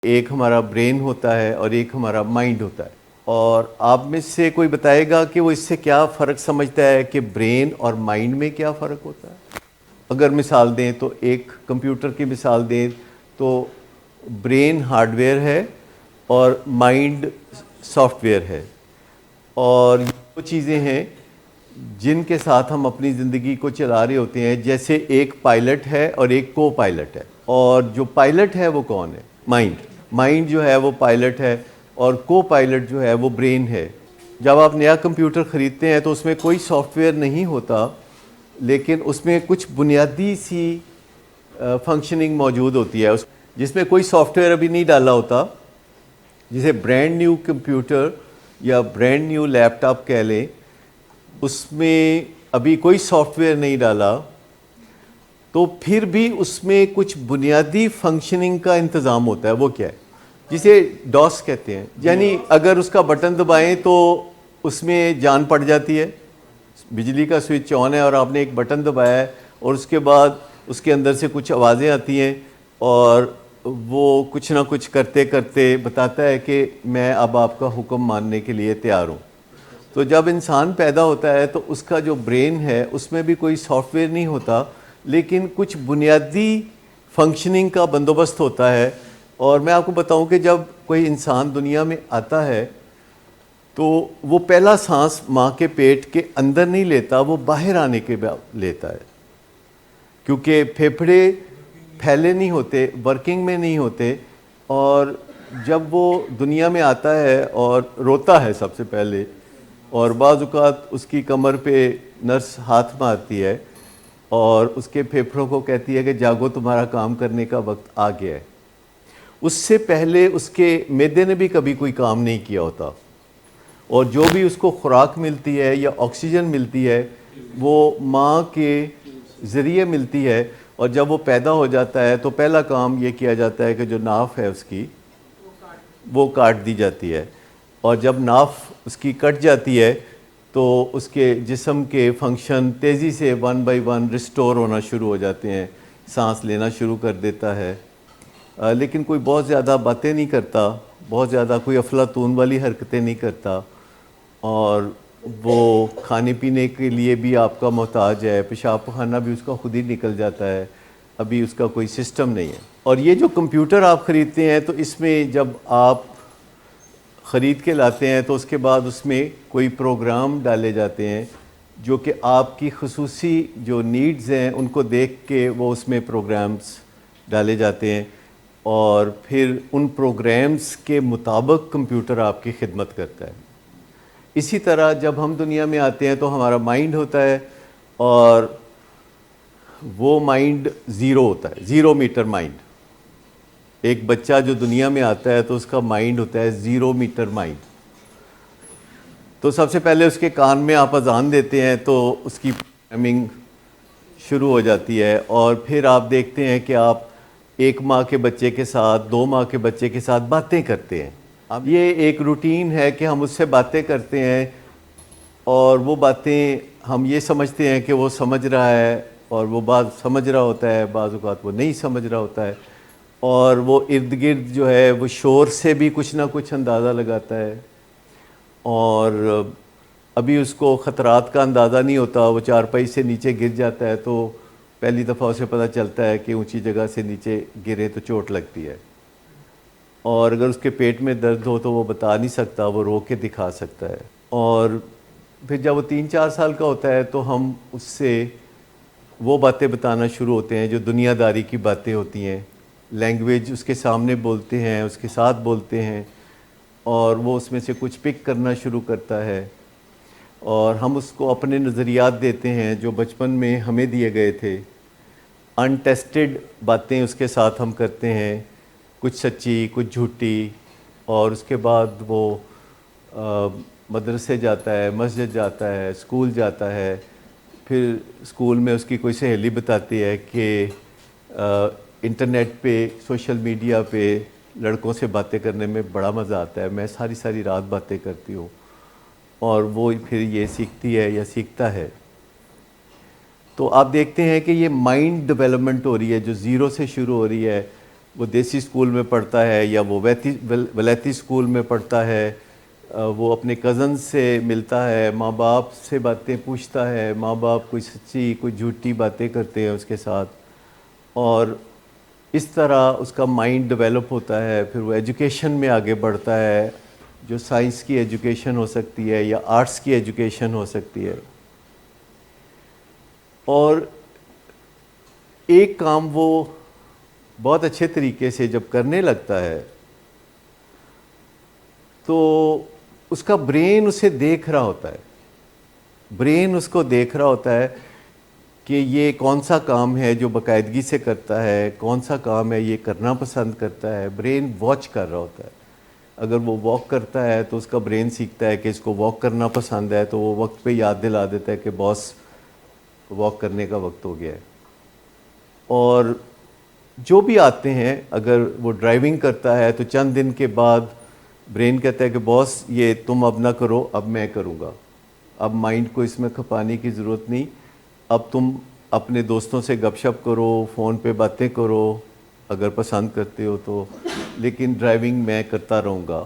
ایک ہمارا برین ہوتا ہے اور ایک ہمارا مائنڈ ہوتا ہے، اور آپ میں سے کوئی بتائے گا کہ وہ اس سے کیا فرق سمجھتا ہے کہ برین اور مائنڈ میں کیا فرق ہوتا ہے؟ اگر مثال دیں تو ایک کمپیوٹر کی مثال دیں تو برین ہارڈ ویئر ہے اور مائنڈ سافٹ ویئر ہے، اور یہ وہ چیزیں ہیں جن کے ساتھ ہم اپنی زندگی کو چلا رہے ہوتے ہیں، جیسے ایک پائلٹ ہے اور ایک کو پائلٹ ہے، اور جو پائلٹ ہے وہ کون ہے؟ مائنڈ جو ہے وہ پائلٹ ہے، اور کو پائلٹ جو ہے وہ برین ہے۔ جب آپ نیا کمپیوٹر خریدتے ہیں تو اس میں کوئی سافٹ ویئر نہیں ہوتا، لیکن اس میں کچھ بنیادی سی فنکشننگ موجود ہوتی ہے جس میں کوئی سافٹ ویئر ابھی نہیں ڈالا ہوتا، جسے برانڈ نیو کمپیوٹر یا برانڈ نیو لیپ ٹاپ کہہ لیں، اس میں ابھی کوئی سافٹ ویئر نہیں ڈالا، تو پھر بھی اس میں کچھ بنیادی فنکشننگ کا انتظام ہوتا ہے۔ وہ کیا ہے؟ جسے ڈاس کہتے ہیں، یعنی اگر اس کا بٹن دبائیں تو اس میں جان پڑ جاتی ہے۔ بجلی کا سوئچ آن ہے اور آپ نے ایک بٹن دبایا ہے، اور اس کے بعد اس کے اندر سے کچھ آوازیں آتی ہیں، اور وہ کچھ نہ کچھ کرتے کرتے بتاتا ہے کہ میں اب آپ کا حکم ماننے کے لیے تیار ہوں۔ تو جب انسان پیدا ہوتا ہے تو اس کا جو برین ہے اس میں بھی کوئی سافٹ ویئر نہیں ہوتا، لیکن کچھ بنیادی فنکشننگ کا بندوبست ہوتا ہے۔ اور میں آپ کو بتاؤں کہ جب کوئی انسان دنیا میں آتا ہے تو وہ پہلا سانس ماں کے پیٹ کے اندر نہیں لیتا، وہ باہر آنے کے بعد لیتا ہے، کیونکہ پھیپھڑے پھیلے نہیں ہوتے، ورکنگ میں نہیں ہوتے، اور جب وہ دنیا میں آتا ہے اور روتا ہے سب سے پہلے، اور بعض اوقات اس کی کمر پہ نرس ہاتھ مارتی ہے اور اس کے پھیپھڑوں کو کہتی ہے کہ جاگو، تمہارا کام کرنے کا وقت آ گیا ہے۔ اس سے پہلے اس کے معدے نے بھی کبھی کوئی کام نہیں کیا ہوتا، اور جو بھی اس کو خوراک ملتی ہے یا آکسیجن ملتی ہے وہ ماں کے ذریعے ملتی ہے، اور جب وہ پیدا ہو جاتا ہے تو پہلا کام یہ کیا جاتا ہے کہ جو ناف ہے اس کی وہ کاٹ دی جاتی ہے، اور جب ناف اس کی کٹ جاتی ہے تو اس کے جسم کے فنکشن تیزی سے 1 بائی 1 ریسٹور ہونا شروع ہو جاتے ہیں، سانس لینا شروع کر دیتا ہے، لیکن کوئی بہت زیادہ باتیں نہیں کرتا، بہت زیادہ کوئی افلاطون والی حرکتیں نہیں کرتا، اور وہ کھانے پینے کے لیے بھی آپ کا محتاج ہے، پیشاب پخانہ بھی اس کا خود ہی نکل جاتا ہے، ابھی اس کا کوئی سسٹم نہیں ہے۔ اور یہ جو کمپیوٹر آپ خریدتے ہیں تو اس میں جب آپ خرید کے لاتے ہیں تو اس کے بعد اس میں کوئی پروگرام ڈالے جاتے ہیں جو کہ آپ کی خصوصی جو نیڈز ہیں ان کو دیکھ کے وہ اس میں پروگرامز ڈالے جاتے ہیں، اور پھر ان پروگرامز کے مطابق کمپیوٹر آپ کی خدمت کرتا ہے۔ اسی طرح جب ہم دنیا میں آتے ہیں تو ہمارا مائنڈ ہوتا ہے، اور وہ مائنڈ زیرو ہوتا ہے، 0 میٹر مائنڈ۔ ایک بچہ جو دنیا میں آتا ہے تو اس کا مائنڈ ہوتا ہے 0 میٹر مائنڈ۔ تو سب سے پہلے اس کے کان میں آپ اذان دیتے ہیں تو اس کی پروگرامنگ شروع ہو جاتی ہے، اور پھر آپ دیکھتے ہیں کہ آپ 1 ماہ کے بچے کے ساتھ، 2 ماہ کے بچے کے ساتھ باتیں کرتے ہیں۔ اب یہ ایک روٹین ہے کہ ہم اس سے باتیں کرتے ہیں، اور وہ باتیں ہم یہ سمجھتے ہیں کہ وہ سمجھ رہا ہے، اور وہ بات سمجھ رہا ہوتا ہے، بعض اوقات وہ نہیں سمجھ رہا ہوتا ہے، اور وہ ارد گرد جو ہے وہ شور سے بھی کچھ نہ کچھ اندازہ لگاتا ہے، اور ابھی اس کو خطرات کا اندازہ نہیں ہوتا، وہ چارپائی سے نیچے گر جاتا ہے تو پہلی دفعہ اسے پتہ چلتا ہے کہ اونچی جگہ سے نیچے گرے تو چوٹ لگتی ہے، اور اگر اس کے پیٹ میں درد ہو تو وہ بتا نہیں سکتا، وہ رو کے دکھا سکتا ہے۔ اور پھر جب وہ 3-4 سال کا ہوتا ہے تو ہم اس سے وہ باتیں بتانا شروع ہوتے ہیں جو دنیا داری کی باتیں ہوتی ہیں، لینگویج اس کے سامنے بولتے ہیں، اس کے ساتھ بولتے ہیں، اور وہ اس میں سے کچھ پک کرنا شروع کرتا ہے، اور ہم اس کو اپنے نظریات دیتے ہیں جو بچپن میں ہمیں دیے گئے تھے، ان ٹیسٹڈ باتیں اس کے ساتھ ہم کرتے ہیں، کچھ سچی کچھ جھوٹی، اور اس کے بعد وہ مدرسے جاتا ہے، مسجد جاتا ہے، اسکول جاتا ہے، پھر اسکول میں اس کی کوئی سہیلی بتاتی ہے کہ انٹرنیٹ پہ، سوشل میڈیا پہ لڑکوں سے باتیں کرنے میں بڑا مزہ آتا ہے، میں ساری ساری رات باتیں کرتی ہوں، اور وہ پھر یہ سیکھتی ہے یا سیکھتا ہے۔ تو آپ دیکھتے ہیں کہ یہ مائنڈ ڈیولپمنٹ ہو رہی ہے جو 0 سے شروع ہو رہی ہے، وہ دیسی اسکول میں پڑھتا ہے یا وہ ولیتی اسکول میں پڑھتا ہے، وہ اپنے کزن سے ملتا ہے، ماں باپ سے باتیں پوچھتا ہے، ماں باپ کوئی سچی کوئی جھوٹی باتیں کرتے ہیں اس کے ساتھ، اور اس طرح اس کا مائنڈ ڈیولپ ہوتا ہے. پھر وہ ایجوکیشن میں آگے بڑھتا ہے، جو سائنس کی ایجوکیشن ہو سکتی ہے یا آرٹس کی ایجوکیشن ہو سکتی ہے. اور ایک کام وہ بہت اچھے طریقے سے جب کرنے لگتا ہے تو اس کا برین اسے دیکھ رہا ہوتا ہے، برین اس کو دیکھ رہا ہوتا ہے کہ یہ کون سا کام ہے جو باقاعدگی سے کرتا ہے، کون سا کام ہے یہ کرنا پسند کرتا ہے. برین واچ کر رہا ہوتا ہے. اگر وہ واک کرتا ہے تو اس کا برین سیکھتا ہے کہ اس کو واک کرنا پسند ہے، تو وہ وقت پہ یاد دلا دیتا ہے کہ باس واک کرنے کا وقت ہو گیا ہے. اور جو بھی آتے ہیں، اگر وہ ڈرائیونگ کرتا ہے تو چند دن کے بعد برین کہتا ہے کہ باس یہ تم اب نہ کرو، اب میں کروں گا. اب مائنڈ کو اس میں کھپانے کی ضرورت نہیں، اب تم اپنے دوستوں سے گپ شپ کرو، فون پہ باتیں کرو اگر پسند کرتے ہو تو، لیکن ڈرائیونگ میں کرتا رہوں گا.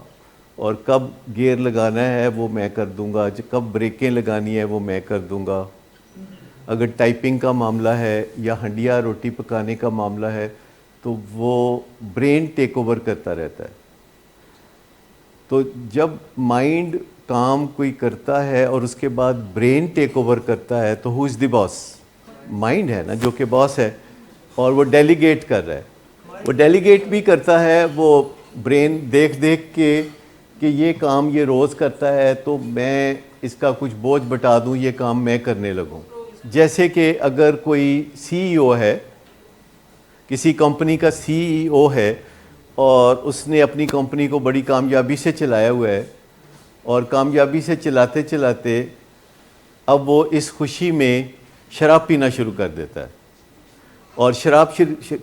اور کب گیئر لگانا ہے وہ میں کر دوں گا، کب بریکیں لگانی ہے وہ میں کر دوں گا. اگر ٹائپنگ کا معاملہ ہے یا ہنڈیا روٹی پکانے کا معاملہ ہے تو وہ برین ٹیک اوور کرتا رہتا ہے. تو جب مائنڈ کام کوئی کرتا ہے اور اس کے بعد برین ٹیک اوور کرتا ہے تو ہو از دی باس؟ مائنڈ ہے نا جو کہ باس ہے، اور وہ ڈیلیگیٹ کر رہا ہے. وہ ڈیلیگیٹ بھی کرتا ہے، وہ برین دیکھ دیکھ کے کہ یہ کام یہ روز کرتا ہے تو میں اس کا کچھ بوجھ بٹا دوں، یہ کام میں کرنے لگوں. جیسے کہ اگر کوئی سی ای او ہے، کسی کمپنی کا سی ای او ہے اور اس نے اپنی کمپنی کو بڑی کامیابی سے چلایا ہوا ہے، اور کامیابی سے چلاتے چلاتے اب وہ اس خوشی میں شراب پینا شروع کر دیتا ہے، اور شراب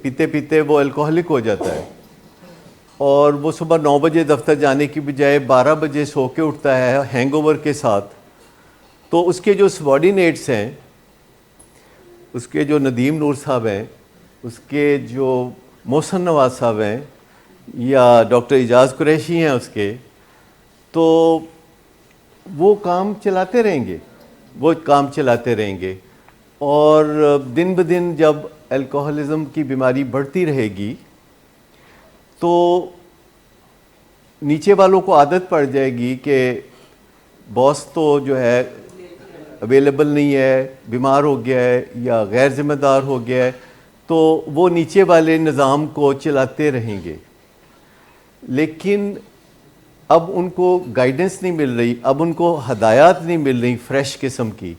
پیتے پیتے وہ الکوہلک ہو جاتا ہے، اور وہ صبح 9 بجے دفتر جانے کی بجائے 12 بجے سو کے اٹھتا ہے ہینگ اوور کے ساتھ. تو اس کے جو سبارڈینیٹس ہیں، اس کے جو ندیم نور صاحب ہیں، اس کے جو محسن نواز صاحب ہیں یا ڈاکٹر اعجاز قریشی ہیں اس کے، تو وہ کام چلاتے رہیں گے، وہ کام چلاتے رہیں گے. اور دن بدن جب الکوہلزم کی بیماری بڑھتی رہے گی تو نیچے والوں کو عادت پڑ جائے گی کہ باس تو جو ہے اویلیبل نہیں ہے، بیمار ہو گیا ہے یا غیر ذمہ دار ہو گیا ہے، تو وہ نیچے والے نظام کو چلاتے رہیں گے. لیکن اب ان کو گائیڈنس نہیں مل رہی، اب ان کو ہدایات نہیں مل رہی فریش قسم کی،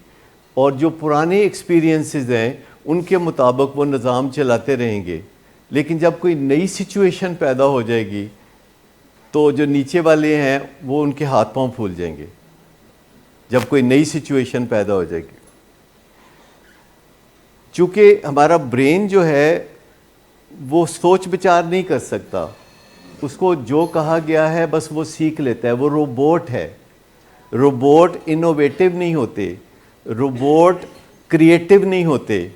اور جو پرانے ایکسپیرینسز ہیں ان کے مطابق وہ نظام چلاتے رہیں گے. لیکن جب کوئی نئی سچویشن پیدا ہو جائے گی تو جو نیچے والے ہیں وہ ان کے ہاتھ پاؤں پھول جائیں گے. جب کوئی نئی سچویشن پیدا ہو جائے گی، چونکہ ہمارا برین جو ہے وہ سوچ بچار نہیں کر سکتا، اس کو جو کہا گیا ہے بس وہ سیکھ لیتا ہے. وہ روبوٹ ہے. روبوٹ انوویٹو نہیں ہوتے، روبوٹ کریٹو نہیں ہوتے،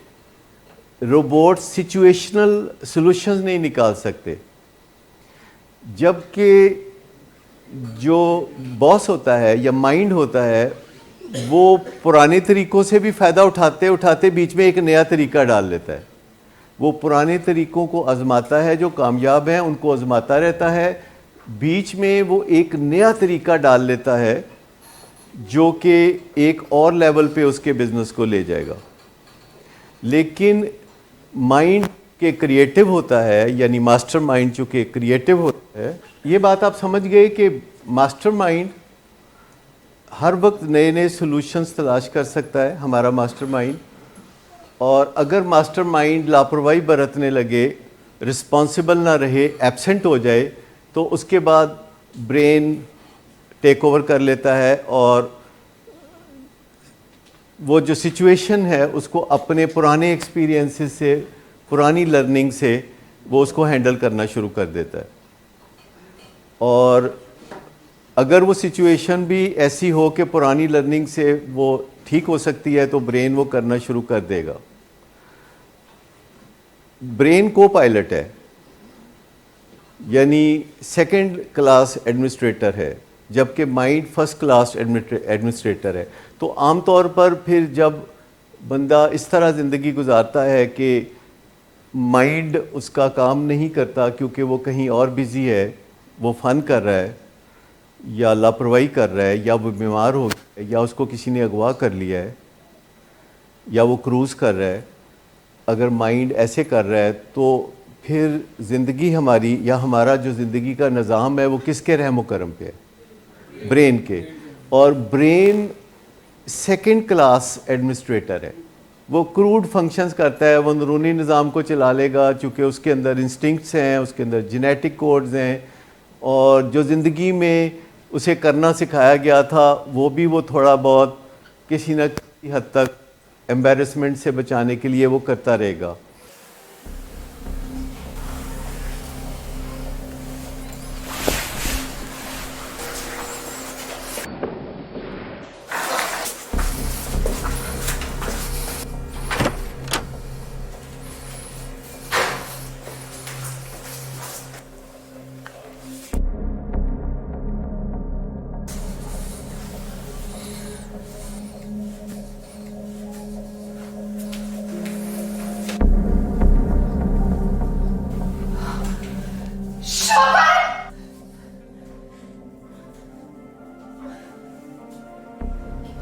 روبوٹ سچویشنل سلوشنز نہیں نکال سکتے. جبکہ جو باس ہوتا ہے یا مائنڈ ہوتا ہے وہ پرانے طریقوں سے بھی فائدہ اٹھاتے اٹھاتے بیچ میں ایک نیا طریقہ ڈال لیتا ہے. وہ پرانے طریقوں کو آزماتا ہے، جو کامیاب ہیں ان کو آزماتا رہتا ہے، بیچ میں وہ ایک نیا طریقہ ڈال لیتا ہے جو کہ ایک اور لیول پہ اس کے بزنس کو لے جائے گا. لیکن مائنڈ کے کریٹو ہوتا ہے، یعنی ماسٹر مائنڈ چونکہ کریٹو ہوتا ہے، یہ بات آپ سمجھ گئے کہ ماسٹر مائنڈ ہر وقت نئے نئے سلوشنز تلاش کر سکتا ہے، ہمارا ماسٹر مائنڈ. اور اگر ماسٹر مائنڈ لاپرواہی برتنے لگے، رسپانسبل نہ رہے، ایبسنٹ ہو جائے، تو اس کے بعد برین ٹیک اوور کر لیتا ہے اور وہ جو سچویشن ہے اس کو اپنے پرانے ایکسپیرینسز سے، پرانی لرننگ سے وہ اس کو ہینڈل کرنا شروع کر دیتا ہے. اور اگر وہ سچویشن بھی ایسی ہو کہ پرانی لرننگ سے وہ ٹھیک ہو سکتی ہے تو برین وہ کرنا شروع کر دے گا. برین کو پائلٹ ہے. یعنی سیکنڈ کلاس ایڈمنسٹریٹر ہے جبکہ مائنڈ فرسٹ کلاس ایڈمنسٹریٹر ہے. تو عام طور پر پھر جب بندہ اس طرح زندگی گزارتا ہے کہ مائنڈ اس کا کام نہیں کرتا کیونکہ وہ کہیں اور بزی ہے, وہ فن کر رہا ہے یا لاپرواہی کر رہا ہے یا وہ بیمار ہو گیا ہے یا اس کو کسی نے اغوا کر لیا ہے یا وہ کروز کر رہا ہے, اگر مائنڈ ایسے کر رہا ہے تو پھر زندگی ہماری یا ہمارا جو زندگی کا نظام ہے وہ کس کے رحم و کرم پہ ہے؟ برین کے. اور برین سیکنڈ کلاس ایڈمنسٹریٹر ہے, وہ کروڈ فنکشنز کرتا ہے, وہ اندرونی نظام کو چلا لے گا چونکہ اس کے اندر انسٹنکٹس ہیں, اس کے اندر جینیٹک کوڈز ہیں, اور جو زندگی میں اسے کرنا سکھایا گیا تھا وہ بھی وہ تھوڑا بہت کسی نہ کسی حد تک ایمبیرسمنٹ سے بچانے کے لیے وہ کرتا رہے گا.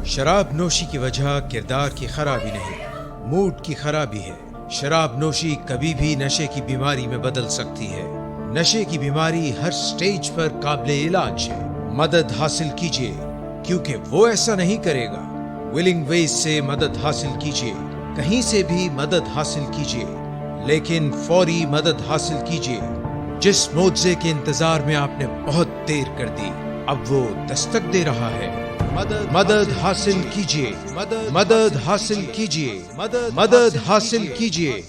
شراب نوشی کی وجہ کردار کی خرابی نہیں، موڈ کی خرابی ہے. شراب نوشی کبھی بھی نشے کی بیماری میں بدل سکتی ہے. نشے کی بیماری ہر سٹیج پر قابل علاج ہے. مدد حاصل کیجیے کیونکہ وہ ایسا نہیں کرے گا. ولنگ ویز سے مدد حاصل کیجیے، کہیں سے بھی مدد حاصل کیجیے، لیکن فوری مدد حاصل کیجیے. جس معجزے کے انتظار میں آپ نے بہت دیر کر دی اب وہ دستک دے رہا ہے. مدد حاصل کیجیے، مدد حاصل کیجیے، مدد حاصل کیجیے.